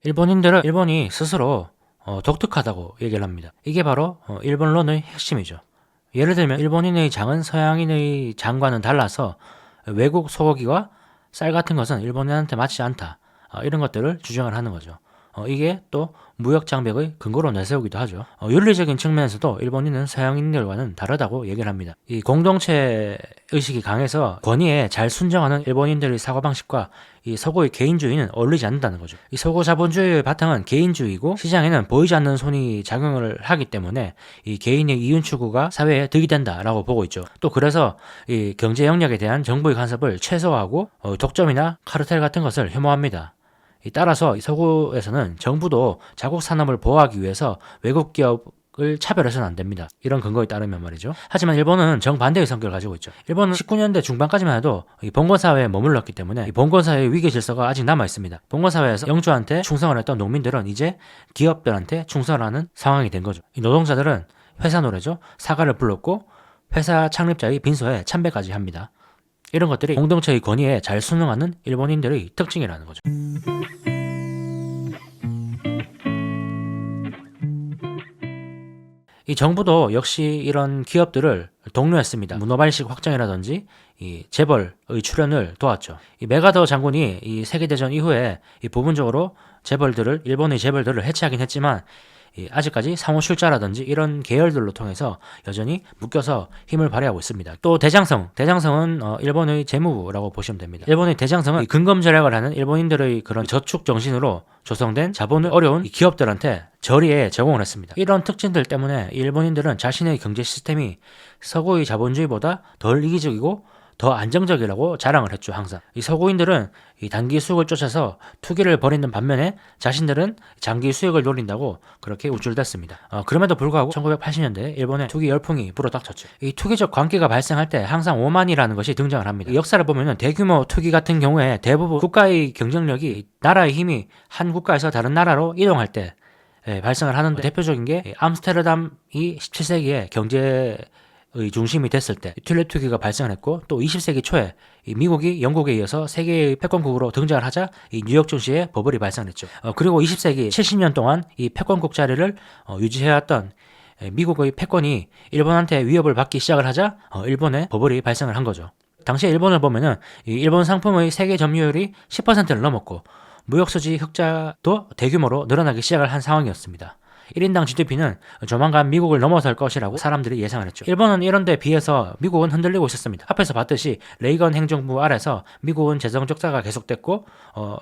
일본인들은 일본이 스스로 독특하다고 얘기를 합니다. 이게 바로 일본론의 핵심이죠. 예를 들면 일본인의 장은 서양인의 장과는 달라서 외국 소고기와 쌀 같은 것은 일본인한테 맞지 않다. 이런 것들을 주장을 하는 거죠. 이게 또 무역 장벽의 근거로 내세우기도 하죠. 윤리적인 측면에서도 일본인은 서양인들과는 다르다고 얘기를 합니다. 이 공동체 의식이 강해서 권위에 잘 순정하는 일본인들의 사고방식과 이 서구의 개인주의는 어울리지 않는다는 거죠. 이 서구 자본주의의 바탕은 개인주의고 시장에는 보이지 않는 손이 작용을 하기 때문에 이 개인의 이윤 추구가 사회에 득이 된다라고 보고 있죠. 또 그래서 이 경제 영역에 대한 정부의 간섭을 최소화하고 독점이나 카르텔 같은 것을 혐오합니다. 따라서 서구에서는 정부도 자국 산업을 보호하기 위해서 외국 기업을 차별해서는 안 됩니다. 이런 근거에 따르면 말이죠. 하지만 일본은 정반대의 성격을 가지고 있죠. 일본은 19년대 중반까지만 해도 봉건사회에 머물렀기 때문에 봉건사회의 위계 질서가 아직 남아 있습니다. 봉건사회에서 영주한테 충성을 했던 농민들은 이제 기업들한테 충성을 하는 상황이 된 거죠. 이 노동자들은 회사 노래죠. 사과를 불렀고 회사 창립자의 빈소에 참배까지 합니다. 이런 것들이 공동체의 권위에 잘 순응하는 일본인들의 특징이라는 거죠. 이 정부도 역시 이런 기업들을 독려했습니다. 문어발식 확장이라든지 이 재벌의 출현을 도왔죠. 이 메가더 장군이 이 세계대전 이후에 이 부분적으로 일본의 재벌들을 해체하긴 했지만 아직까지 상호출자라든지 이런 계열들로 통해서 여전히 묶여서 힘을 발휘하고 있습니다. 또 대장성은 일본의 재무부라고 보시면 됩니다. 일본의 대장성은 근검 절약을 하는 일본인들의 그런 저축 정신으로 조성된 자본을 어려운 기업들한테 저리에 제공을 했습니다. 이런 특징들 때문에 일본인들은 자신의 경제 시스템이 서구의 자본주의보다 덜 이기적이고 더 안정적이라고 자랑을 했죠. 항상 이 서구인들은 이 단기 수익을 쫓아서 투기를 벌이는 반면에 자신들은 장기 수익을 노린다고 그렇게 우쭐댔습니다. 그럼에도 불구하고 1980년대 일본에 투기 열풍이 불어닥쳤죠. 이 투기적 광기가 발생할 때 항상 오만이라는 것이 등장을 합니다. 역사를 보면은 대규모 투기 같은 경우에 대부분 국가의 경쟁력이 나라의 힘이 한 국가에서 다른 나라로 이동할 때 발생을 하는데 대표적인 게 암스테르담이 17세기에 경제의 중심이 됐을 때 튤립 투기가 발생을 했고, 또 20세기 초에 미국이 영국에 이어서 세계의 패권국으로 등장을 하자 이 뉴욕 증시에 버블이 발생했죠. 그리고 20세기 70년 동안 이 패권국 자리를 유지해왔던 미국의 패권이 일본한테 위협을 받기 시작을 하자 일본에 버블이 발생을 한 거죠. 당시에 일본을 보면은 이 일본 상품의 세계 점유율이 10%를 넘었고 무역수지 흑자도 대규모로 늘어나기 시작을 한 상황이었습니다. 1인당 GDP는 조만간 미국을 넘어설 것이라고 사람들이 예상을 했죠. 일본은 이런 데 비해서 미국은 흔들리고 있었습니다. 앞에서 봤듯이 레이건 행정부 아래서 미국은 재정 적자가 계속됐고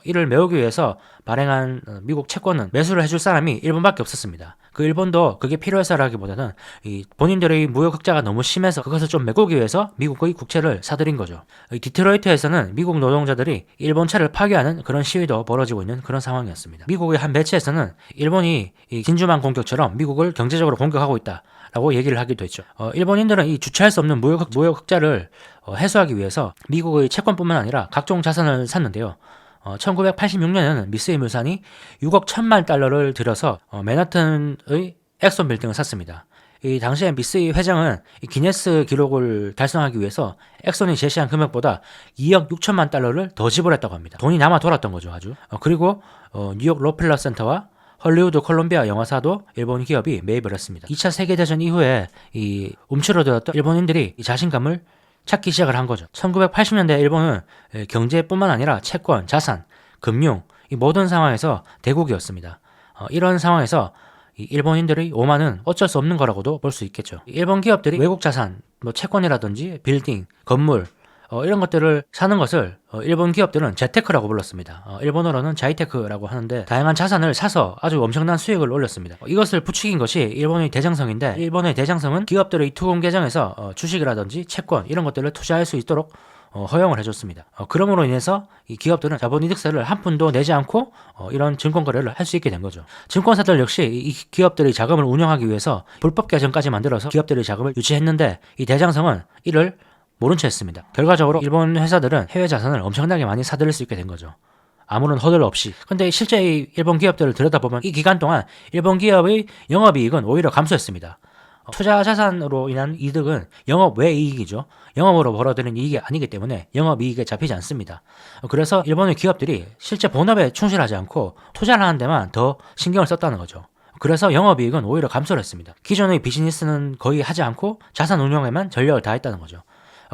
이를 메우기 위해서 발행한 미국 채권은 매수를 해줄 사람이 일본밖에 없었습니다. 그 일본도 그게 필요해서라기보다는 이 본인들의 무역 흑자가 너무 심해서 그것을 좀 메꾸기 위해서 미국의 국채를 사들인 거죠. 디트로이트에서는 미국 노동자들이 일본 차를 파괴하는 그런 시위도 벌어지고 있는 그런 상황이었습니다. 미국의 한 매체에서는 일본이 이 진주만 공격처럼 미국을 경제적으로 공격하고 있다라고 얘기를 하기도 했죠. 일본인들은 이 주체할 수 없는 무역 흑자를 해소하기 위해서 미국의 채권뿐만 아니라 각종 자산을 샀는데요. 1986년에는 미쓰이 물산이 6억 1천만 달러를 들여서 맨하튼의 엑손 빌딩을 샀습니다. 이 당시에 미쓰이 회장은 이 기네스 기록을 달성하기 위해서 엑손이 제시한 금액보다 2억 6천만 달러를 더 지불했다고 합니다. 돈이 남아 돌았던 거죠, 아주. 그리고 뉴욕 로펠러 센터와 헐리우드 콜롬비아 영화사도 일본 기업이 매입을 했습니다. 2차 세계대전 이후에 이 움츠러들었던 일본인들이 이 자신감을 찾기 시작을 한 거죠. 1980년대 일본은 경제뿐만 아니라 채권, 자산, 금융 이 모든 상황에서 대국이었습니다. 이런 상황에서 이 일본인들의 오만은 어쩔 수 없는 거라고도 볼 수 있겠죠. 일본 기업들이 외국 자산, 채권이라든지 빌딩, 건물 이런 것들을 사는 것을 일본 기업들은 재테크라고 불렀습니다. 일본어로는 자이테크라고 하는데 다양한 자산을 사서 아주 엄청난 수익을 올렸습니다. 이것을 부추긴 것이 일본의 대장성인데, 일본의 대장성은 기업들의 투금 계정에서 주식이라든지 채권 이런 것들을 투자할 수 있도록 허용을 해줬습니다. 그럼으로 인해서 이 기업들은 자본이득세를 한 푼도 내지 않고 이런 증권 거래를 할 수 있게 된 거죠. 증권사들 역시 이 기업들의 자금을 운영하기 위해서 불법 계정까지 만들어서 기업들의 자금을 유치했는데, 이 대장성은 이를 모른 채 했습니다. 결과적으로 일본 회사들은 해외 자산을 엄청나게 많이 사들일 수 있게 된 거죠. 아무런 허들 없이. 근데 실제 이 일본 기업들을 들여다보면 이 기간 동안 일본 기업의 영업이익은 오히려 감소했습니다. 투자 자산으로 인한 이득은 영업 외 이익이죠. 영업으로 벌어들인 이익이 아니기 때문에 영업이익에 잡히지 않습니다. 그래서 일본의 기업들이 실제 본업에 충실하지 않고 투자를 하는 데만 더 신경을 썼다는 거죠. 그래서 영업이익은 오히려 감소를 했습니다. 기존의 비즈니스는 거의 하지 않고 자산 운용에만 전력을 다했다는 거죠.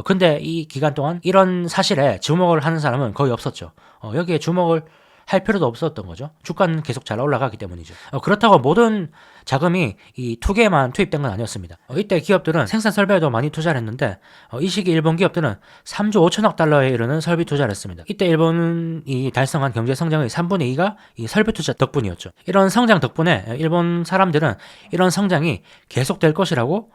근데 이 기간 동안 이런 사실에 주목을 하는 사람은 거의 없었죠. 여기에 주목을 할 필요도 없었던 거죠. 주가는 계속 잘 올라가기 때문이죠. 그렇다고 모든 자금이 이 투기에만 투입된 건 아니었습니다. 이때 기업들은 생산 설비에도 많이 투자를 했는데 이 시기 일본 기업들은 3조 5천억 달러에 이르는 설비 투자를 했습니다. 이때 일본이 달성한 경제 성장의 3분의 2가 이 설비 투자 덕분이었죠. 이런 성장 덕분에 일본 사람들은 이런 성장이 계속될 것이라고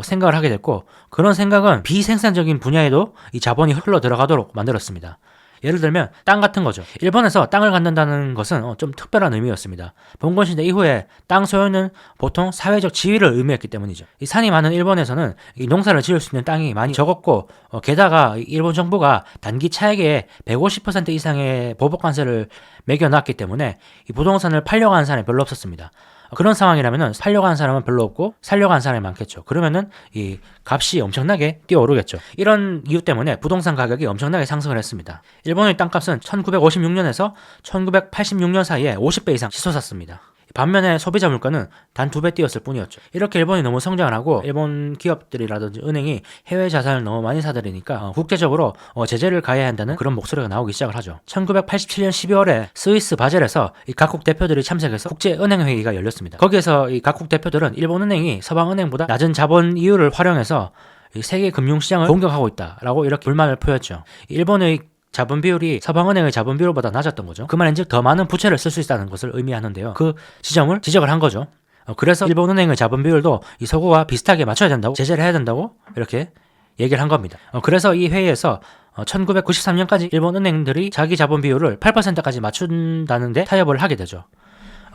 생각을 하게 됐고, 그런 생각은 비생산적인 분야에도 이 자본이 흘러 들어가도록 만들었습니다. 예를 들면 땅 같은 거죠. 일본에서 땅을 갖는다는 것은 좀 특별한 의미였습니다. 봉건시대 이후에 땅 소유는 보통 사회적 지위를 의미했기 때문이죠. 이 산이 많은 일본에서는 이 농사를 지을 수 있는 땅이 많이 적었고, 게다가 일본 정부가 단기 차익의 150% 이상의 보복관세를 매겨놨기 때문에 이 부동산을 팔려고 하는 사람이 별로 없었습니다. 그런 상황이라면 팔려고 하는 사람은 별로 없고 살려고 하는 사람이 많겠죠. 그러면은 이 값이 엄청나게 뛰어오르겠죠. 이런 이유 때문에 부동산 가격이 엄청나게 상승을 했습니다. 일본의 땅값은 1956년에서 1986년 사이에 50배 이상 치솟았습니다. 반면에 소비자 물가는 단 2배 뛰었을 뿐이었죠. 이렇게 일본이 너무 성장을 하고 일본 기업들이라든지 은행이 해외 자산을 너무 많이 사들이니까 국제적으로 제재를 가해야 한다는 그런 목소리가 나오기 시작을 하죠. 1987년 12월에 스위스 바젤에서 이 각국 대표들이 참석해서 국제은행회의가 열렸습니다. 거기에서 이 각국 대표들은 일본은행이 서방은행보다 낮은 자본 이율을 활용해서 이 세계 금융시장을 공격하고 있다라고 이렇게 불만을 표했죠. 일본의 자본 비율이 서방은행의 자본 비율보다 낮았던 거죠. 그 말인즉 더 많은 부채를 쓸 수 있다는 것을 의미하는데요. 그 지점을 지적을 한 거죠. 그래서 일본은행의 자본 비율도 이 서구와 비슷하게 맞춰야 된다고, 제재를 해야 된다고 이렇게 얘기를 한 겁니다. 그래서 이 회의에서 1993년까지 일본 은행들이 자기 자본 비율을 8%까지 맞춘다는데 타협을 하게 되죠.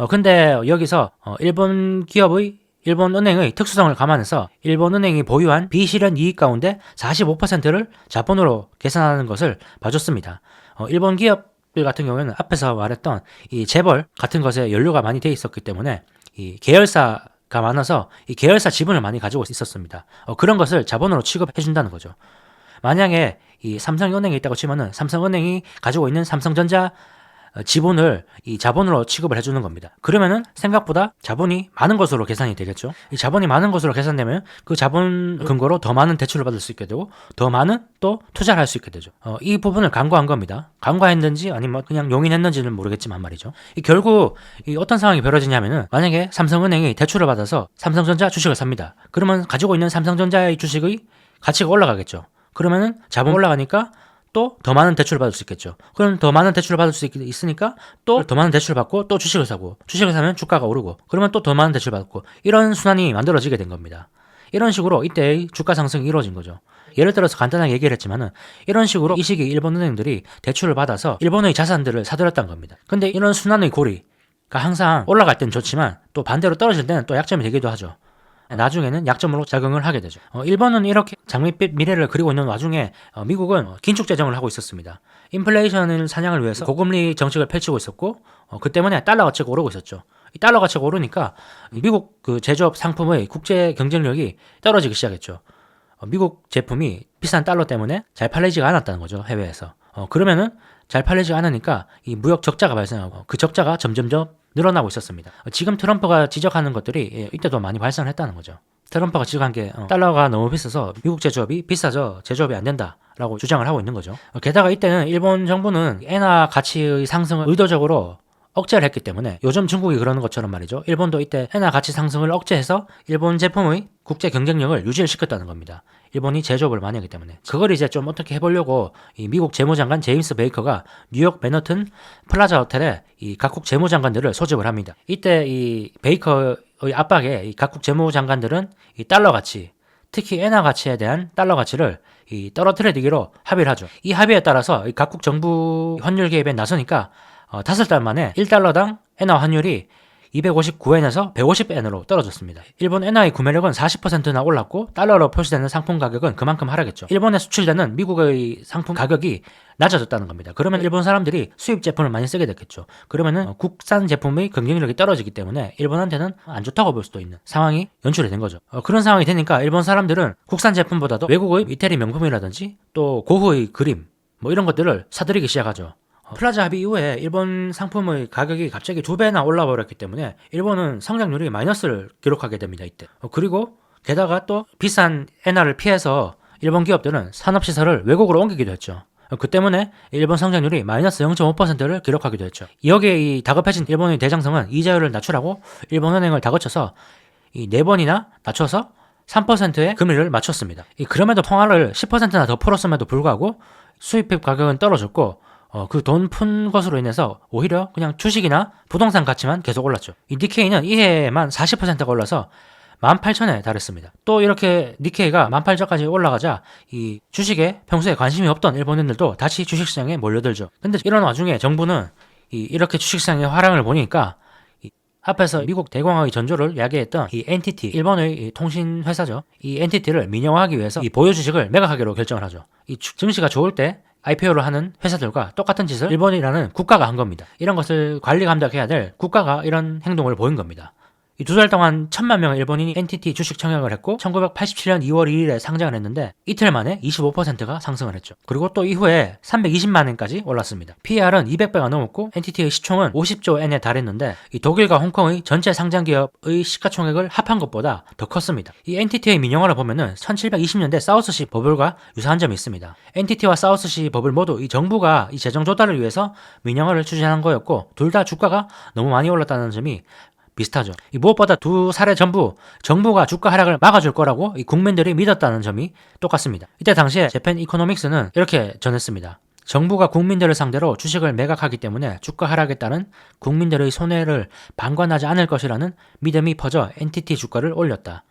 근데 여기서 일본 은행의 특수성을 감안해서 일본 은행이 보유한 비실현 이익 가운데 45%를 자본으로 계산하는 것을 봐줬습니다. 일본 기업들 같은 경우에는 앞에서 말했던 이 재벌 같은 것에 연루가 많이 돼 있었기 때문에 이 계열사가 많아서 이 계열사 지분을 많이 가지고 있었습니다. 그런 것을 자본으로 취급해 준다는 거죠. 만약에 이 삼성은행이 있다고 치면은 삼성은행이 가지고 있는 삼성전자 지분을 이 자본으로 취급을 해주는 겁니다. 그러면은 생각보다 자본이 많은 것으로 계산이 되겠죠. 이 자본이 많은 것으로 계산되면 그 자본 근거로 더 많은 대출을 받을 수 있게 되고 더 많은 또 투자를 할 수 있게 되죠. 이 부분을 간과한 겁니다. 간과했는지 아니면 그냥 용인했는지는 모르겠지만 말이죠. 결국 어떤 상황이 벌어지냐면은 만약에 삼성은행이 대출을 받아서 삼성전자 주식을 삽니다. 그러면 가지고 있는 삼성전자의 주식의 가치가 올라가겠죠. 그러면은 자본 올라가니까 또 더 많은 대출을 받을 수 있겠죠. 그럼 더 많은 대출을 받을 수 있으니까 또 더 많은 대출을 받고 또 주식을 사고, 주식을 사면 주가가 오르고, 그러면 또 더 많은 대출을 받고, 이런 순환이 만들어지게 된 겁니다. 이런 식으로 이때의 주가 상승이 이루어진 거죠. 예를 들어서 간단하게 얘기를 했지만은 이런 식으로 이 시기 일본 은행들이 대출을 받아서 일본의 자산들을 사들였다는 겁니다. 근데 이런 순환의 고리가 항상 올라갈 땐 좋지만 또 반대로 떨어질 때는 또 약점이 되기도 하죠. 나중에는 약점으로 작용을 하게 되죠. 일본은 이렇게 장밋빛 미래를 그리고 있는 와중에 미국은 긴축 재정을 하고 있었습니다. 인플레이션 사냥을 위해서 고금리 정책을 펼치고 있었고, 그 때문에 달러 가치가 오르고 있었죠. 이 달러 가치가 오르니까 미국 그 제조업 상품의 국제 경쟁력이 떨어지기 시작했죠. 미국 제품이 비싼 달러 때문에 잘 팔리지가 않았다는 거죠, 해외에서. 그러면은 잘 팔리지가 않으니까 이 무역 적자가 발생하고 그 적자가 점점점 늘어나고 있었습니다. 지금 트럼프가 지적하는 것들이 이때도 많이 발생을 했다는 거죠. 트럼프가 지적한 게 달러가 너무 비싸서 미국 제조업이 비싸져 제조업이 안 된다라고 주장을 하고 있는 거죠. 게다가 이때는 일본 정부는 엔화 가치의 상승을 의도적으로 억제를 했기 때문에 요즘 중국이 그러는 것처럼 말이죠. 일본도 이때 엔화 가치 상승을 억제해서 일본 제품의 국제 경쟁력을 유지를 시켰다는 겁니다. 일본이 제조업을 많이 하기 때문에. 그걸 이제 좀 어떻게 해보려고 이 미국 재무장관 제임스 베이커가 뉴욕 맨하튼 플라자 호텔에 이 각국 재무장관들을 소집을 합니다. 이때 이 베이커의 압박에 이 각국 재무장관들은 이 달러 가치, 특히 엔화 가치에 대한 달러 가치를 이 떨어뜨리기로 합의를 하죠. 이 합의에 따라서 이 각국 정부 환율 개입에 나서니까 5달 만에 1달러당 엔화 환율이 259엔에서 150엔으로 떨어졌습니다. 일본 엔화의 구매력은 40%나 올랐고 달러로 표시되는 상품 가격은 그만큼 하락했죠. 일본에 수출되는 미국의 상품 가격이 낮아졌다는 겁니다. 그러면 일본 사람들이 수입 제품을 많이 쓰게 됐겠죠. 그러면은 국산 제품의 경쟁력이 떨어지기 때문에 일본한테는 안 좋다고 볼 수도 있는 상황이 연출이 된 거죠. 그런 상황이 되니까 일본 사람들은 국산 제품보다도 외국의 이태리 명품이라든지 또 고흐의 그림 뭐 이런 것들을 사들이기 시작하죠. 플라자 합의 이후에 일본 상품의 가격이 갑자기 2배나 올라버렸기 때문에 일본은 성장률이 마이너스를 기록하게 됩니다. 이때. 그리고 게다가 또 비싼 엔화를 피해서 일본 기업들은 산업시설을 외국으로 옮기기도 했죠. 그 때문에 일본 성장률이 마이너스 0.5%를 기록하기도 했죠. 여기에 이 다급해진 일본의 대장성은 이자율을 낮추라고 일본은행을 다그쳐서 이 4번이나 낮춰서 3%의 금리를 맞췄습니다. 그럼에도 통화를 10%나 더 풀었음에도 불구하고 수입입 가격은 떨어졌고 그 돈 푼 것으로 인해서 오히려 그냥 주식이나 부동산 가치만 계속 올랐죠. 이 니케이는 이 해에만 40%가 올라서 18,000에 달했습니다. 또 이렇게 니케이가 18,000까지 올라가자 이 주식에 평소에 관심이 없던 일본인들도 다시 주식시장에 몰려들죠. 근데 이런 와중에 정부는 이렇게 주식시장의 화랑을 보니까 앞에서 미국 대공황의 전조를 야기했던 이 NTT, 일본의 통신 회사죠. 이 NTT를 민영화하기 위해서 이 보유 주식을 매각하기로 결정을 하죠. 이 증시가 좋을 때 IPO를 하는 회사들과 똑같은 짓을 일본이라는 국가가 한 겁니다. 이런 것을 관리 감독해야 될 국가가 이런 행동을 보인 겁니다. 이 2달 동안 1,000만 명의 일본인이 NTT 주식 청약을 했고 1987년 2월 2일에 상장을 했는데 이틀 만에 25%가 상승을 했죠. 그리고 또 이후에 320만 엔까지 올랐습니다. PER은 200배가 넘었고 NTT의 시총은 50조 엔에 달했는데 이 독일과 홍콩의 전체 상장 기업의 시가총액을 합한 것보다 더 컸습니다. 이 NTT의 민영화를 보면은 1720년대 사우스시 버블과 유사한 점이 있습니다. NTT와 사우스시 버블 모두 이 정부가 이 재정 조달을 위해서 민영화를 추진한 거였고 둘 다 주가가 너무 많이 올랐다는 점이 비슷하죠. 무엇보다 두 사례 전부 정부가 주가 하락을 막아줄 거라고 국민들이 믿었다는 점이 똑같습니다. 이때 당시에 재팬 이코노믹스는 이렇게 전했습니다. 정부가 국민들을 상대로 주식을 매각하기 때문에 주가 하락에 따른 국민들의 손해를 방관하지 않을 것이라는 믿음이 퍼져 NTT 주가를 올렸다.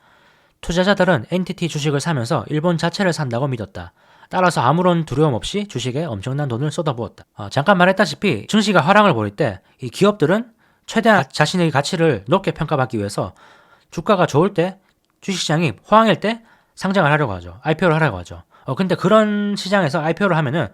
투자자들은 NTT 주식을 사면서 일본 자체를 산다고 믿었다. 따라서 아무런 두려움 없이 주식에 엄청난 돈을 쏟아부었다. 잠깐 말했다시피 증시가 하락을 보일 때 이 기업들은 최대한 자신의 가치를 높게 평가받기 위해서 주가가 좋을 때 주식시장이 호황일 때 상장을 하려고 하죠. IPO를 하려고 하죠. 근데 그런 시장에서 IPO를 하면은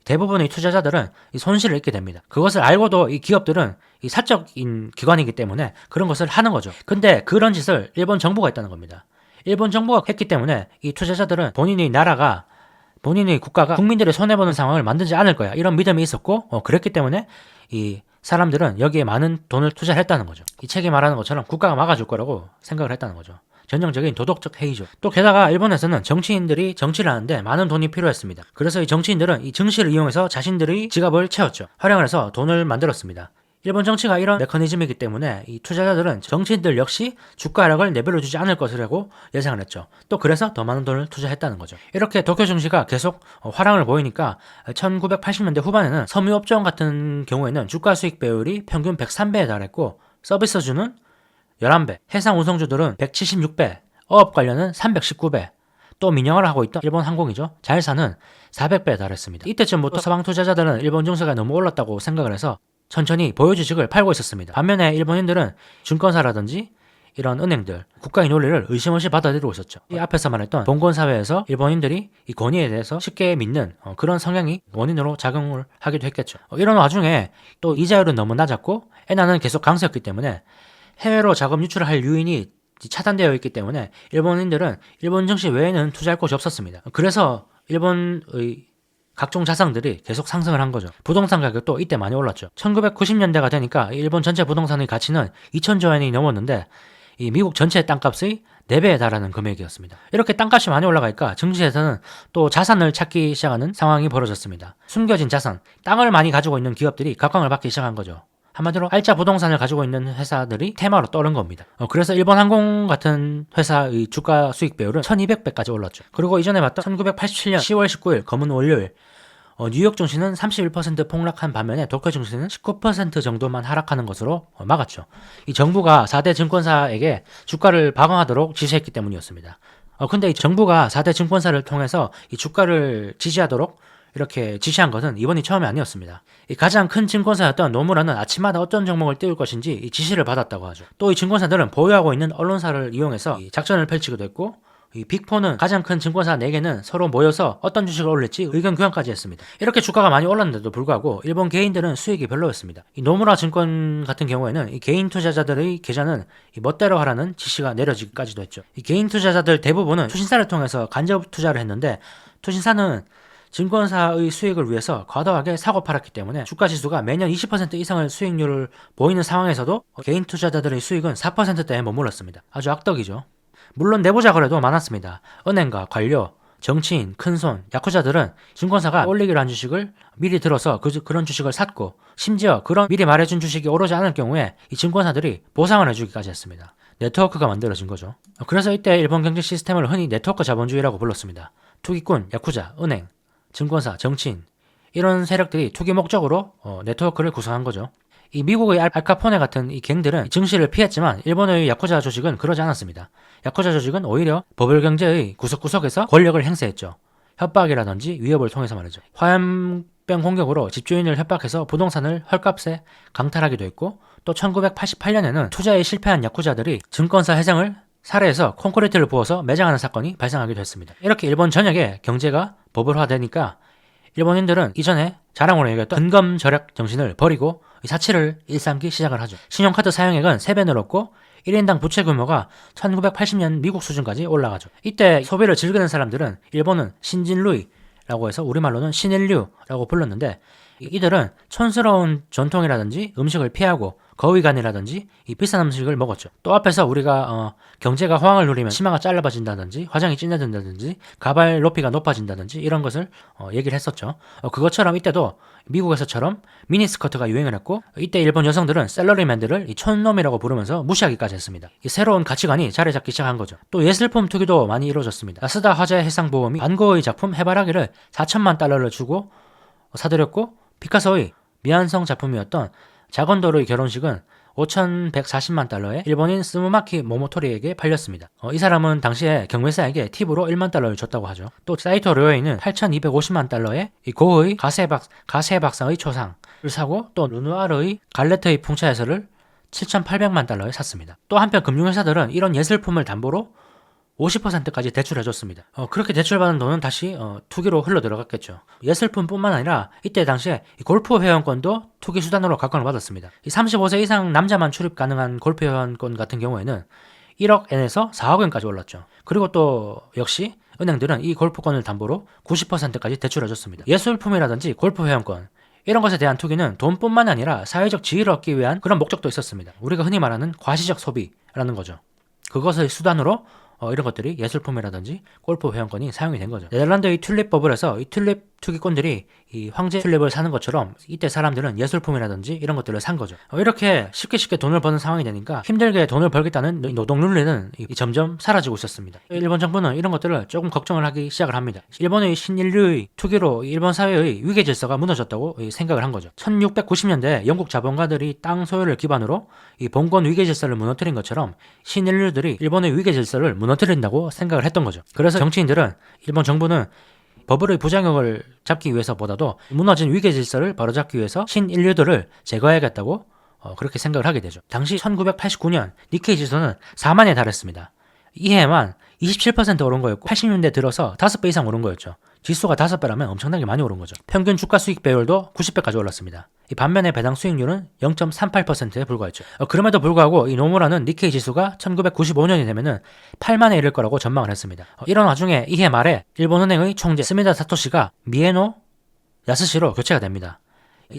대부분의 투자자들은 이 손실을 입게 됩니다. 그것을 알고도 이 기업들은 이 사적인 기관이기 때문에 그런 것을 하는 거죠. 근데 그런 짓을 일본 정부가 했다는 겁니다. 일본 정부가 했기 때문에 이 투자자들은 본인의 나라가 본인의 국가가 국민들의 손해보는 상황을 만들지 않을 거야. 이런 믿음이 있었고 그랬기 때문에 이 사람들은 여기에 많은 돈을 투자를 했다는 거죠. 이 책이 말하는 것처럼 국가가 막아줄 거라고 생각을 했다는 거죠. 전형적인 도덕적 해이죠. 또 게다가 일본에서는 정치인들이 정치를 하는데 많은 돈이 필요했습니다. 그래서 이 정치인들은 이 증시를 이용해서 자신들의 지갑을 채웠죠. 활용을 해서 돈을 만들었습니다. 일본 정치가 이런 메커니즘이기 때문에 이 투자자들은 정치인들 역시 주가 하락을 내버려 두지 않을 것이라고 예상을 했죠. 또 그래서 더 많은 돈을 투자했다는 거죠. 이렇게 도쿄 증시가 계속 화랑을 보이니까 1980년대 후반에는 섬유업종 같은 경우에는 주가 수익 배율이 평균 103배에 달했고 서비스주는 11배, 해상 운송주들은 176배, 어업 관련은 319배, 또 민영화를 하고 있던 일본 항공이죠. 자회사는 400배에 달했습니다. 이때쯤부터 서방 투자자들은 일본 증시가 너무 올랐다고 생각을 해서 천천히 보유 주식을 팔고 있었습니다. 반면에 일본인들은 증권사라든지 이런 은행들, 국가의 논리를 의심없이 받아들이고 있었죠. 이 앞에서 말했던 봉건사회에서 일본인들이 이 권위에 대해서 쉽게 믿는 그런 성향이 원인으로 작용을 하기도 했겠죠. 이런 와중에 또 이자율은 너무 낮았고 엔화는 계속 강세였기 때문에 해외로 자금 유출을 할 요인이 차단되어 있기 때문에 일본인들은 일본 증시 외에는 투자할 곳이 없었습니다. 그래서 일본의 각종 자산들이 계속 상승을 한 거죠. 부동산 가격도 이때 많이 올랐죠. 1990년대가 되니까 일본 전체 부동산의 가치는 2,000조 엔이 넘었는데 이 미국 전체 땅값의 4배에 달하는 금액이었습니다. 이렇게 땅값이 많이 올라가니까 증시에서는 또 자산을 찾기 시작하는 상황이 벌어졌습니다. 숨겨진 자산, 땅을 많이 가지고 있는 기업들이 각광을 받기 시작한 거죠. 한마디로 알짜 부동산을 가지고 있는 회사들이 테마로 떠오른 겁니다. 그래서 일본 항공 같은 회사의 주가 수익 배율은 1200배까지 올랐죠. 그리고 이전에 봤던 1987년 10월 19일 검은 월요일 뉴욕 증시는 31% 폭락한 반면에 도쿄 증시는 19% 정도만 하락하는 것으로 막았죠. 이 정부가 4대 증권사에게 주가를 방어하도록 지시했기 때문이었습니다. 근데 이 정부가 4대 증권사를 통해서 이 주가를 지지하도록 이렇게 지시한 것은 이번이 처음이 아니었습니다. 이 가장 큰 증권사였던 노무라는 아침마다 어떤 종목을 띄울 것인지 이 지시를 받았다고 하죠. 또 이 증권사들은 보유하고 있는 언론사를 이용해서 이 작전을 펼치기도 했고, 이 빅4는 가장 큰 증권사 4개는 서로 모여서 어떤 주식을 올릴지 의견 교환까지 했습니다. 이렇게 주가가 많이 올랐는데도 불구하고 일본 개인들은 수익이 별로였습니다. 이 노무라 증권 같은 경우에는 이 개인 투자자들의 계좌는 이 멋대로 하라는 지시가 내려지기까지도 했죠. 이 개인 투자자들 대부분은 투신사를 통해서 간접 투자를 했는데, 투신사는 증권사의 수익을 위해서 과도하게 사고 팔았기 때문에 주가 지수가 매년 20% 이상의 수익률을 보이는 상황에서도 개인 투자자들의 수익은 4%대에 머물렀습니다. 아주 악덕이죠. 물론 내부자 거래도 많았습니다. 은행과 관료, 정치인, 큰손, 야쿠자들은 증권사가 올리기로 한 주식을 미리 들어서 그런 주식을 샀고, 심지어 그런 미리 말해준 주식이 오르지 않을 경우에 이 증권사들이 보상을 해주기까지 했습니다. 네트워크가 만들어진 거죠. 그래서 이때 일본 경제 시스템을 흔히 네트워크 자본주의라고 불렀습니다. 투기꾼, 야쿠자, 은행, 증권사, 정치인, 이런 세력들이 투기 목적으로 네트워크를 구성한 거죠. 이 미국의 알카포네 같은 이 갱들은 증시를 피했지만 일본의 야쿠자 조직은 그러지 않았습니다. 야쿠자 조직은 오히려 버블 경제의 구석구석에서 권력을 행사했죠. 협박이라든지 위협을 통해서 말이죠. 화염병 공격으로 집주인을 협박해서 부동산을 헐값에 강탈하기도 했고, 또 1988년에는 투자에 실패한 야쿠자들이 증권사 회장을 살해해서 콘크리트를 부어서 매장하는 사건이 발생하기도 했습니다. 이렇게 일본 전역에 경제가 버블화되니까 일본인들은 이전에 자랑으로 얘기했던 근검 절약 정신을 버리고 사치를 일삼기 시작을 하죠. 신용카드 사용액은 3배 늘었고 1인당 부채 규모가 1980년 미국 수준까지 올라가죠. 이때 소비를 즐기는 사람들은 일본은 신진루이라고 해서 우리말로는 신인류라고 불렀는데, 이들은 촌스러운 전통이라든지 음식을 피하고 거위간이라든지 이 비싼 음식을 먹었죠. 또 앞에서 우리가 경제가 호황을 누리면 치마가 짧아진다든지 화장이 진해진다든지 가발 높이가 높아진다든지 이런 것을 얘기를 했었죠. 그것처럼 이때도 미국에서처럼 미니스커트가 유행을 했고, 이때 일본 여성들은 셀러리맨들을 이 촌놈이라고 부르면서 무시하기까지 했습니다. 이 새로운 가치관이 자리 잡기 시작한 거죠. 또 예술품 투기도 많이 이루어졌습니다. 야스다 화재 해상보험이 반 고의 작품 해바라기를 4천만 달러를 주고 사들였고, 피카소의 미완성 작품이었던 자건도르의 결혼식은 5,140만 달러에 일본인 스무마키 모모토리에게 팔렸습니다. 이 사람은 당시에 경매사에게 팁으로 1만 달러를 줬다고 하죠. 또 사이토 료에이는 8,250만 달러에 이 고의 가세박상의 초상을 사고, 또 르누아르의 갈레트의 풍차해설을 7,800만 달러에 샀습니다. 또 한편 금융회사들은 이런 예술품을 담보로 50%까지 대출해줬습니다. 그렇게 대출받은 돈은 다시 투기로 흘러들어갔겠죠. 예술품뿐만 아니라 이때 당시에 골프 회원권도 투기 수단으로 각광을 받았습니다. 35세 이상 남자만 출입 가능한 골프 회원권 같은 경우에는 1억 엔에서 4억 엔까지 올랐죠. 그리고 또 역시 은행들은 이 골프권을 담보로 90%까지 대출해줬습니다. 예술품이라든지 골프 회원권, 이런 것에 대한 투기는 돈뿐만 아니라 사회적 지위를 얻기 위한 그런 목적도 있었습니다. 우리가 흔히 말하는 과시적 소비라는 거죠. 그것의 수단으로 이런 것들이 예술품이라든지 골프 회원권이 사용이 된 거죠. 네덜란드의 튤립 버블에서 이 튤립 투기꾼들이 이 황제 튤립을 사는 것처럼 이때 사람들은 예술품이라든지 이런 것들을 산 거죠. 이렇게 쉽게 돈을 버는 상황이 되니까 힘들게 돈을 벌겠다는 노동 윤리는 점점 사라지고 있었습니다. 일본 정부는 이런 것들을 조금 걱정을 하기 시작을 합니다. 일본의 신인류의 투기로 일본 사회의 위계 질서가 무너졌다고 생각을 한 거죠. 1690년대 영국 자본가들이 땅 소유를 기반으로 이 봉건 위계 질서를 무너뜨린 것처럼 신인류들이 일본의 위계 질서를 무너뜨린다고 생각을 했던 거죠. 그래서 정치인들은 일본 정부는 버블의 부작용을 잡기 위해서보다도 무너진 위계 질서를 바로잡기 위해서 신인류들을 제거해야겠다고 그렇게 생각을 하게 되죠. 당시 1989년 니케이 지수는 4만에 달했습니다. 이 해에만 27% 오른 거였고 80년대 들어서 5배 이상 오른 거였죠. 지수가 5배라면 엄청나게 많이 오른 거죠. 평균 주가 수익 배율도 90배까지 올랐습니다. 이 반면에 배당 수익률은 0.38%에 불과했죠. 그럼에도 불구하고 이 노무라는 니케이 지수가 1995년이 되면은 8만에 이를 거라고 전망을 했습니다. 이런 와중에 이해 말에 일본은행의 총재 스미다 사토시가 미에노 야스시로 교체가 됩니다.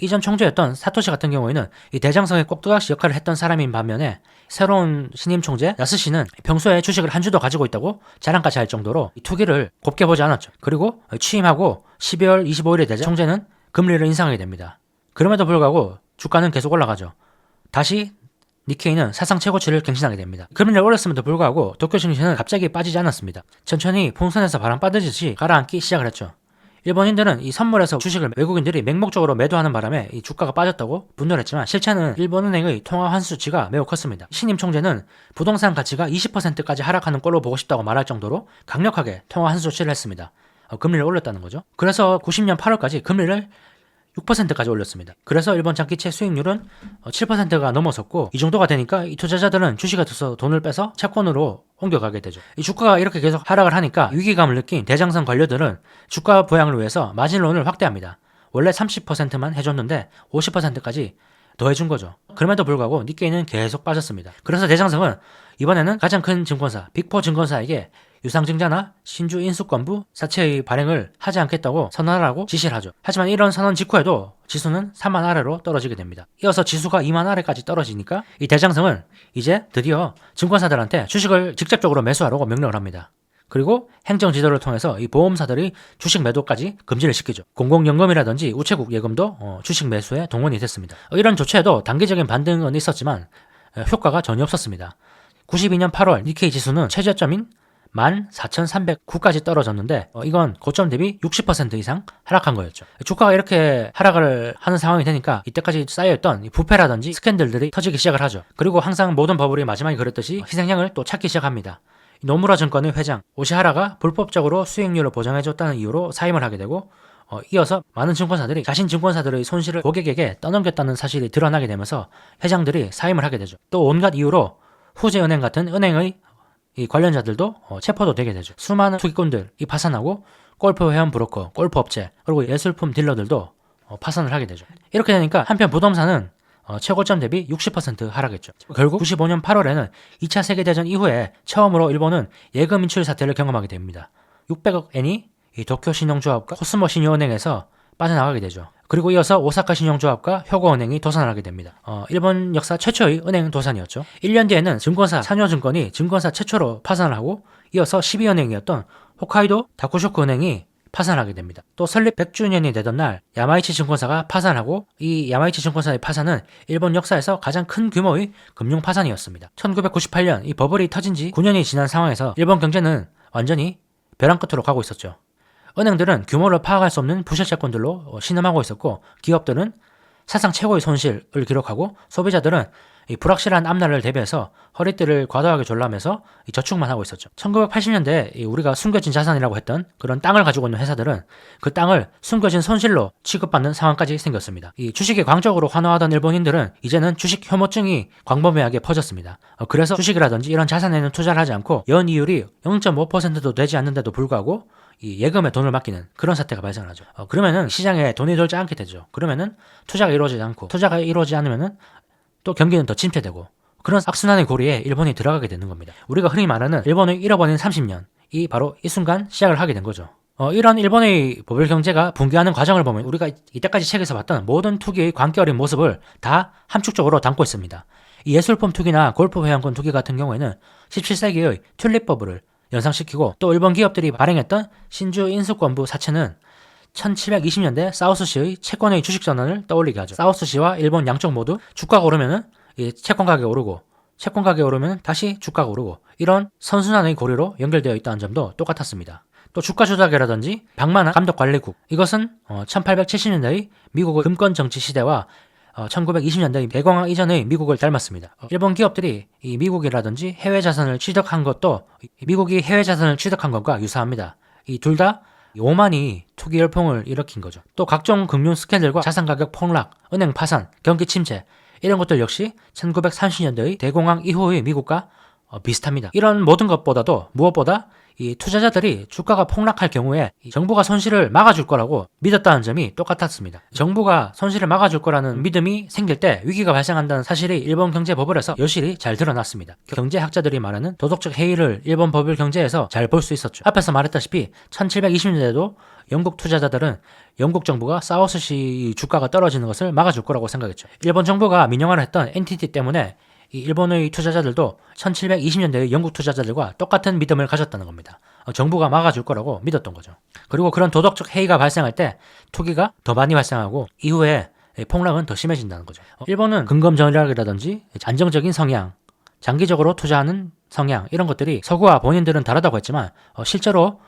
이전 총재였던 사토시 같은 경우에는 이 대장성의 꼭두각시 역할을 했던 사람인 반면에 새로운 신임 총재 야스시는 평소에 주식을 한 주도 가지고 있다고 자랑까지 할 정도로 투기를 곱게 보지 않았죠. 그리고 취임하고 12월 25일에 되자 총재는 금리를 인상하게 됩니다. 그럼에도 불구하고 주가는 계속 올라가죠. 다시 니케이는 사상 최고치를 갱신하게 됩니다. 금리를 올렸음에도 불구하고 도쿄 증시는 갑자기 빠지지 않았습니다. 천천히 풍선에서 바람 빠지듯이 가라앉기 시작을 했죠. 일본인들은 이 선물에서 주식을 외국인들이 맹목적으로 매도하는 바람에 이 주가가 빠졌다고 분노를 했지만 실체는 일본은행의 통화 환수 수치가 매우 컸습니다. 신임 총재는 부동산 가치가 20%까지 하락하는 꼴로 보고 싶다고 말할 정도로 강력하게 통화 환수 조치를 했습니다. 금리를 올렸다는 거죠. 그래서 90년 8월까지 금리를 6%까지 올렸습니다. 그래서 일본 장기채 수익률은 7%가 넘어섰고, 이 정도가 되니까 이 투자자들은 주식에서 돈을 빼서 채권으로 옮겨가게 되죠. 이 주가가 이렇게 계속 하락을 하니까 위기감을 느낀 대장성 관료들은 주가 부양을 위해서 마진론을 확대합니다. 원래 30%만 해줬는데 50%까지 더 해준 거죠. 그럼에도 불구하고 니케이는 계속 빠졌습니다. 그래서 대장성은 이번에는 가장 큰 증권사, 빅4 증권사에게 유상증자나 신주 인수권부 사채의 발행을 하지 않겠다고 선언하라고 지시를 하죠. 하지만 이런 선언 직후에도 지수는 3만 아래로 떨어지게 됩니다. 이어서 지수가 2만 아래까지 떨어지니까 이 대장성은 이제 드디어 증권사들한테 주식을 직접적으로 매수하라고 명령을 합니다. 그리고 행정지도를 통해서 이 보험사들이 주식 매도까지 금지를 시키죠. 공공연금이라든지 우체국 예금도 주식 매수에 동원이 됐습니다. 이런 조치에도 단기적인 반등은 있었지만 효과가 전혀 없었습니다. 92년 8월 니케이 지수는 최저점인 14,309까지 떨어졌는데 이건 고점 대비 60% 이상 하락한 거였죠. 주가가 이렇게 하락을 하는 상황이 되니까 이때까지 쌓여있던 부패라든지 스캔들들이 터지기 시작을 하죠. 그리고 항상 모든 버블이 마지막에 그랬듯이 희생양을 또 찾기 시작합니다. 노무라 증권의 회장 오시하라가 불법적으로 수익률을 보장해줬다는 이유로 사임을 하게 되고, 이어서 많은 증권사들이 자신 증권사들의 손실을 고객에게 떠넘겼다는 사실이 드러나게 되면서 회장들이 사임을 하게 되죠. 또 온갖 이유로 후제은행 같은 은행의 이 관련자들도 체포도 되게 되죠. 수많은 투기꾼들이 파산하고 골프 회원 브로커, 골프 업체, 그리고 예술품 딜러들도 파산을 하게 되죠. 이렇게 되니까 한편 부동산은 최고점 대비 60% 하락했죠. 결국 95년 8월에는 2차 세계대전 이후에 처음으로 일본은 예금 인출 사태를 경험하게 됩니다. 600억 엔이 이 도쿄 신용조합과 코스모 신용은행에서 빠져나가게 되죠. 그리고 이어서 오사카 신용조합과 효고은행이 도산하게 됩니다. 일본 역사 최초의 은행 도산이었죠. 1년 뒤에는 증권사 산요증권이 증권사 최초로 파산을 하고, 이어서 12은행이었던 홋카이도 다쿠쇼쿠 은행이 파산하게 됩니다. 또 설립 100주년이 되던 날 야마이치 증권사가 파산하고, 이 야마이치 증권사의 파산은 일본 역사에서 가장 큰 규모의 금융 파산이었습니다. 1998년 이 버블이 터진 지 9년이 지난 상황에서 일본 경제는 완전히 벼랑 끝으로 가고 있었죠. 은행들은 규모를 파악할 수 없는 부실 채권들로 신음하고 있었고, 기업들은 사상 최고의 손실을 기록하고, 소비자들은 이 불확실한 앞날을 대비해서 허리띠를 과도하게 졸라매서 저축만 하고 있었죠. 1980년대에 우리가 숨겨진 자산이라고 했던 그런 땅을 가지고 있는 회사들은 그 땅을 숨겨진 손실로 취급받는 상황까지 생겼습니다. 이 주식에 광적으로 환호하던 일본인들은 이제는 주식 혐오증이 광범위하게 퍼졌습니다. 그래서 주식이라든지 이런 자산에는 투자를 하지 않고 연이율이 0.5%도 되지 않는데도 불구하고 이 예금에 돈을 맡기는 그런 사태가 발생을 하죠. 그러면은 시장에 돈이 돌지 않게 되죠. 그러면은 투자가 이루어지지 않고, 투자가 이루어지지 않으면은 또 경기는 더 침체되고, 그런 악순환의 고리에 일본이 들어가게 되는 겁니다. 우리가 흔히 말하는 일본의 잃어버린 30년이 바로 이 순간 시작을 하게 된 거죠. 이런 일본의 버블 경제가 붕괴하는 과정을 보면 우리가 이때까지 책에서 봤던 모든 투기의 광기 어린 모습을 다 함축적으로 담고 있습니다. 이 예술품 투기나 골프 회원권 투기 같은 경우에는 17세기의 튤립 버블을 연상시키고, 또 일본 기업들이 발행했던 신주 인수권부 사채는 1720년대 사우스시의 채권의 주식 전환을 떠올리게 하죠. 사우스시와 일본 양쪽 모두 주가가 오르면은 이 채권 가격이 오르고, 채권 가격이 오르면 다시 주가가 오르고, 이런 선순환의 고리로 연결되어 있다는 점도 똑같았습니다. 또 주가 조작이라든지 방만한 감독 관리국, 이것은 1870년대의 미국의 금권 정치 시대와 1920년대 대공황 이전의 미국을 닮았습니다. 일본 기업들이 이 미국이라든지 해외 자산을 취득한 것도 미국이 해외 자산을 취득한 것과 유사합니다. 이 둘 다 오만이 투기 열풍을 일으킨 거죠. 또 각종 금융 스캔들과 자산 가격 폭락, 은행 파산, 경기 침체, 이런 것들 역시 1930년대의 대공황 이후의 미국과 비슷합니다. 이런 모든 것보다도 무엇보다 이 투자자들이 주가가 폭락할 경우에 정부가 손실을 막아줄 거라고 믿었다는 점이 똑같았습니다. 정부가 손실을 막아줄 거라는 믿음이 생길 때 위기가 발생한다는 사실이 일본 경제 버블에서 여실히 잘 드러났습니다. 경제학자들이 말하는 도덕적 해이를 일본 버블 경제에서 잘 볼 수 있었죠. 앞에서 말했다시피 1720년대에도 영국 투자자들은 영국 정부가 사우스시 주가가 떨어지는 것을 막아줄 거라고 생각했죠. 일본 정부가 민영화를 했던 NTT 때문에 이 일본의 투자자들도 1720년대의 영국 투자자들과 똑같은 믿음을 가졌다는 겁니다. 정부가 막아줄 거라고 믿었던 거죠. 그리고 그런 도덕적 해이가 발생할 때 투기가 더 많이 발생하고 이후에 폭락은 더 심해진다는 거죠. 일본은 근검 전략이라든지 안정적인 성향, 장기적으로 투자하는 성향, 이런 것들이 서구와 본인들은 다르다고 했지만 실제로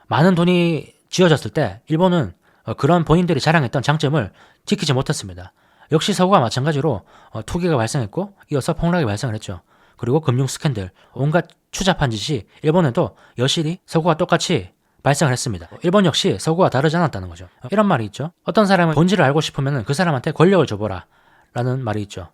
많은 돈이 쥐어졌을 때 일본은 그런 본인들이 자랑했던 장점을 지키지 못했습니다. 역시 서구와 마찬가지로 투기가 발생했고 이어서 폭락이 발생을 했죠. 그리고 금융 스캔들, 온갖 추잡한 짓이 일본에도 여실히 서구와 똑같이 발생을 했습니다. 일본 역시 서구와 다르지 않았다는 거죠. 이런 말이 있죠. 어떤 사람의 본질을 알고 싶으면 그 사람한테 권력을 줘보라 라는 말이 있죠.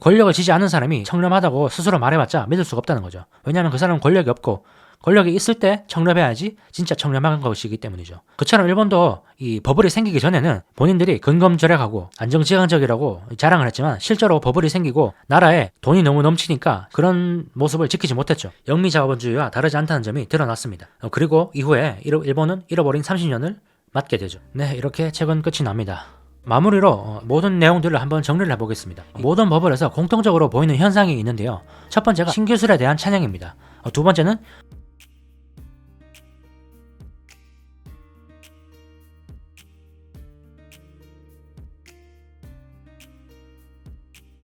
권력을 지지 않은 사람이 청렴하다고 스스로 말해봤자 믿을 수가 없다는 거죠. 왜냐하면 그 사람은 권력이 없고 권력이 있을 때 청렴해야지 진짜 청렴한 것이기 때문이죠. 그처럼 일본도 이 버블이 생기기 전에는 본인들이 근검절약하고 안정지향적이라고 자랑을 했지만 실제로 버블이 생기고 나라에 돈이 너무 넘치니까 그런 모습을 지키지 못했죠. 영미자본주의와 다르지 않다는 점이 드러났습니다. 그리고 이후에 일본은 잃어버린 30년을 맞게 되죠. 네, 이렇게 책은 끝이 납니다. 마무리로 모든 내용들을 한번 정리를 해보겠습니다. 모든 버블에서 공통적으로 보이는 현상이 있는데요. 첫 번째가 신기술에 대한 찬양입니다. 두 번째는